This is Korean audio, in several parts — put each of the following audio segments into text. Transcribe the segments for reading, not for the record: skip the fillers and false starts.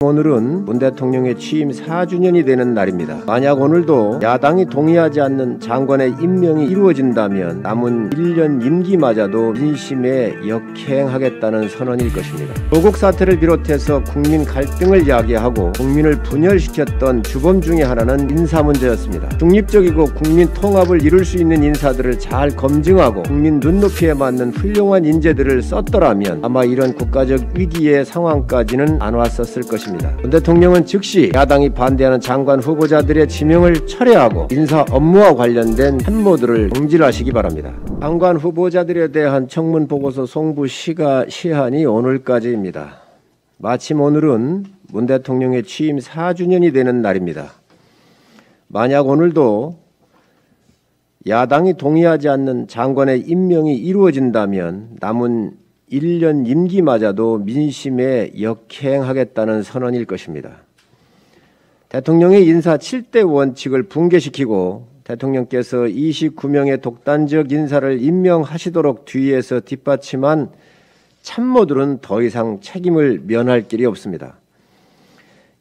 오늘은 문 대통령의 취임 4주년이 되는 날입니다. 만약 오늘도 야당이 동의하지 않는 장관의 임명이 이루어진다면 남은 1년 임기마저도 민심에 역행하겠다는 선언일 것입니다. 조국 사태를 비롯해서 국민 갈등을 야기하고 국민을 분열시켰던 주범 중에 하나는 인사 문제였습니다. 중립적이고 국민 통합을 이룰 수 있는 인사들을 잘 검증하고 국민 눈높이에 맞는 훌륭한 인재들을 썼더라면 아마 이런 국가적 위기의 상황까지는 안 왔었을 것입니다. 문 대통령은 즉시 야당이 반대하는 장관 후보자들의 지명을 철회하고 인사 업무와 관련된 참모들을 경질하시기 바랍니다. 장관 후보자들에 대한 청문 보고서 송부 시한이 오늘까지입니다. 마침 오늘은 문 대통령의 취임 4주년이 되는 날입니다. 만약 오늘도 야당이 동의하지 않는 장관의 임명이 이루어진다면 남은 1년 임기마저도 민심에 역행하겠다는 선언일 것입니다. 대통령의 인사 7대 원칙을 붕괴시키고 대통령께서 29명의 독단적 인사를 임명하시도록 뒤에서 뒷받침한 참모들은 더 이상 책임을 면할 길이 없습니다.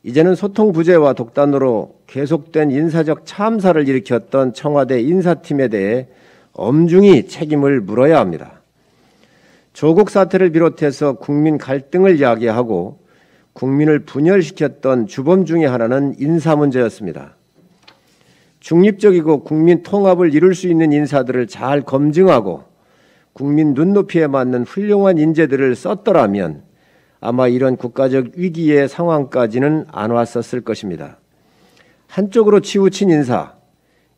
이제는 소통 부재와 독단으로 계속된 인사적 참사를 일으켰던 청와대 인사팀에 대해 엄중히 책임을 물어야 합니다. 조국 사태를 비롯해서 국민 갈등을 야기하고 국민을 분열시켰던 주범 중에 하나는 인사 문제였습니다. 중립적이고 국민 통합을 이룰 수 있는 인사들을 잘 검증하고 국민 눈높이에 맞는 훌륭한 인재들을 썼더라면 아마 이런 국가적 위기의 상황까지는 안 왔었을 것입니다. 한쪽으로 치우친 인사,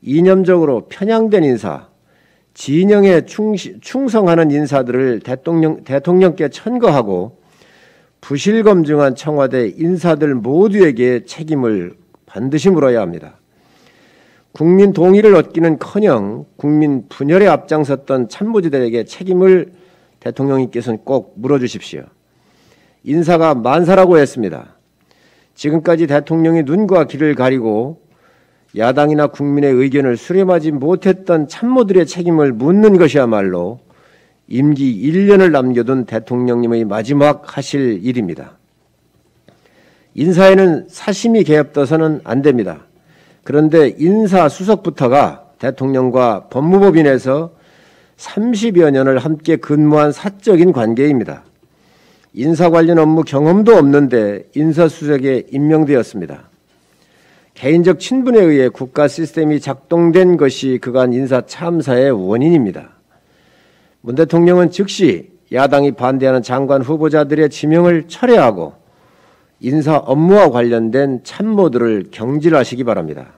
이념적으로 편향된 인사, 진영에 충성하는 인사들을 대통령께 천거하고 부실검증한 청와대 인사들 모두에게 책임을 반드시 물어야 합니다. 국민 동의를 얻기는커녕 국민 분열에 앞장섰던 참모진들에게 책임을 대통령님께서는 꼭 물어주십시오. 인사가 만사라고 했습니다. 지금까지 대통령이 눈과 귀를 가리고 야당이나 국민의 의견을 수렴하지 못했던 참모들의 책임을 묻는 것이야말로 임기 1년을 남겨둔 대통령님의 마지막 하실 일입니다. 인사에는 사심이 개입돼서는 안 됩니다. 그런데 인사수석부터가 대통령과 법무법인에서 30여 년을 함께 근무한 사적인 관계입니다. 인사 관련 업무 경험도 없는데 인사수석에 임명되었습니다. 개인적 친분에 의해 국가 시스템이 작동된 것이 그간 인사 참사의 원인입니다. 문 대통령은 즉시 야당이 반대하는 장관 후보자들의 지명을 철회하고 인사 업무와 관련된 참모들을 경질하시기 바랍니다.